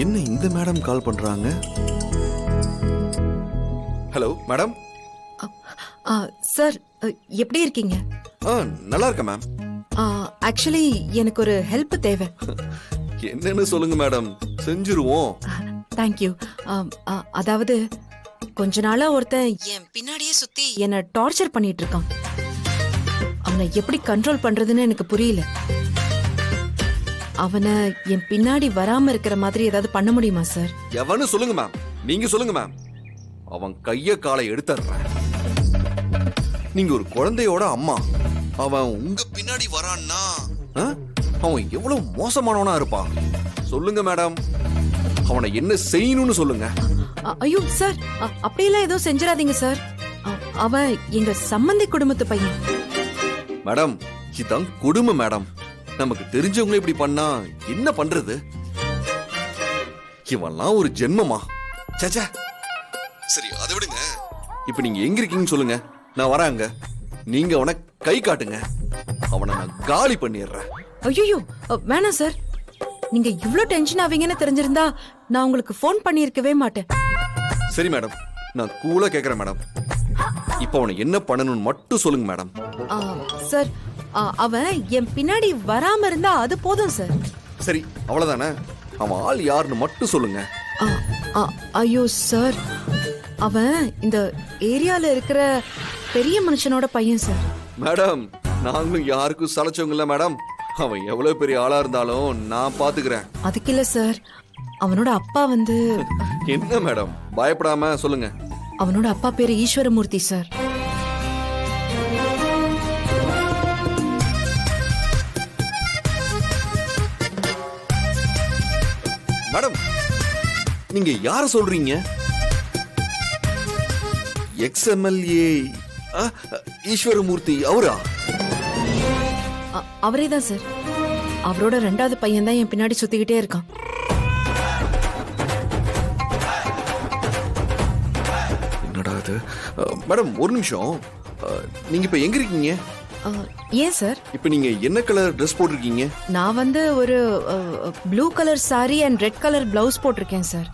என்ன இந்த madam call பண்றாங்க? Hello madam. சார் எப்படி இருக்கீங்க? நல்லா இருக்கேன் மேம். ஆக்சுவலி எனக்கு ஒரு ஹெல்ப் தேவை. என்னன்னு சொல்லுங்க மேடம், செஞ்சிருவோம். தேங்க்யூ. அதாவது கொஞ்ச நாளா ஒருத்தன் என் பின்னாடியே சுத்தி என்ன டார்ச்சர் பண்ணிட்டு இருக்கான். அவனை எப்படி கண்ட்ரோல் பண்றதுன்னு எனக்கு புரியல. அவனை என் பின்னாடி வராம இருக்கிற மாதிரி ஏதாவது பண்ண முடியுமா சார்? எவனு சொல்லுங்க மேம், நீங்க சொல்லுங்க மேம். அவன் கைய காலை எடுத்துறேன். நீங்க ஒரு குழந்தையோட அம்மா, அவன் உங்க பின்னாடி வரான்னா அவன் எவ்வளவு மோசமானவனா இருப்பான் சொல்லுங்க மேடம். அவனை என்ன செய்யணும்னு சொல்லுங்க. ஐயோ சார், அப்படியெல்லாம் ஏதோ செஞ்சிடாதீங்க சார். அவன் எங்க சம்பந்தி குடும்பத்து பையன். மேடம், இதுதான் கொடுமை மேடம். நமக்கு தெரிஞ்சவங்களே இப்படி பண்ணா என்ன பண்றது? இவன்லாம் ஒரு ஜென்மமா? சச்சா. சரி, அதை விடுங்க. இப்ப நீங்க எங்க இருக்கீங்கன்னு சொல்லுங்க, நான் வரேன் அங்க. நீங்க அவனை கை காட்டுங்க, அவனை நான் காலி பண்ணிடுறேன். ஐயோ வேணாம் சார். நீங்க இவ்ளோ டென்ஷன் ஆவீங்கன்னு தெரிஞ்சிருந்தா நான் உங்களுக்கு போன் பண்ணியிருக்கவே மாட்டேன். சரி மேடம், நான் கூலா கேக்குறேன் மேடம். இப்ப அவனை என்ன பண்ணணும்னு மட்டும் சொல்லுங்க மேடம். சார், அவன் என் பின்னாடி வராம இருந்தா அது போதும் சார். சரி, அவ்வளவுதானே? அவன் ஆள் யாருன்னு மட்டும் சொல்லுங்க. ஐயோ சார், அவன் இந்த ஏரியால இருக்கிற பெரிய மனுஷனோட பையன் சார். மேடம், நாங்களும் யாருக்கும் சலைச்சவங்க இல்ல மேடம். அவன் எவ்வளவு பெரிய ஆளா இருந்தாலும் நான் பாத்துக்கிறேன். அதுக்கு இல்ல சார், அவனோட அப்பா வந்து. என்ன மேடம், பயப்படாம சொல்லுங்க. அவனோட அப்பா பேரு ஈஸ்வரமூர்த்தி சார். மேடம், நீங்க யார சொல்றீங்க? எக்ஸ்எம்எல்ஏ ஈஸ்வரமூர்த்தி அவரா? அவரே தான் சார். அவரோட ரெண்டாவது பையன் தான் என் பின்னாடி சுத்திக்கிட்டே இருக்கான். என்னடா இது? மேடம், ஒரு நிமிஷம். நீங்க இப்ப எங்க இருக்கீங்க? ஏன் சார்? இப்ப நீங்க என்ன கலர் ட்ரெஸ் போட்டிருக்கீங்க? நான் வந்து ஒரு blue colour sorry and red colour blouse போட்டிருக்கேன் சார்.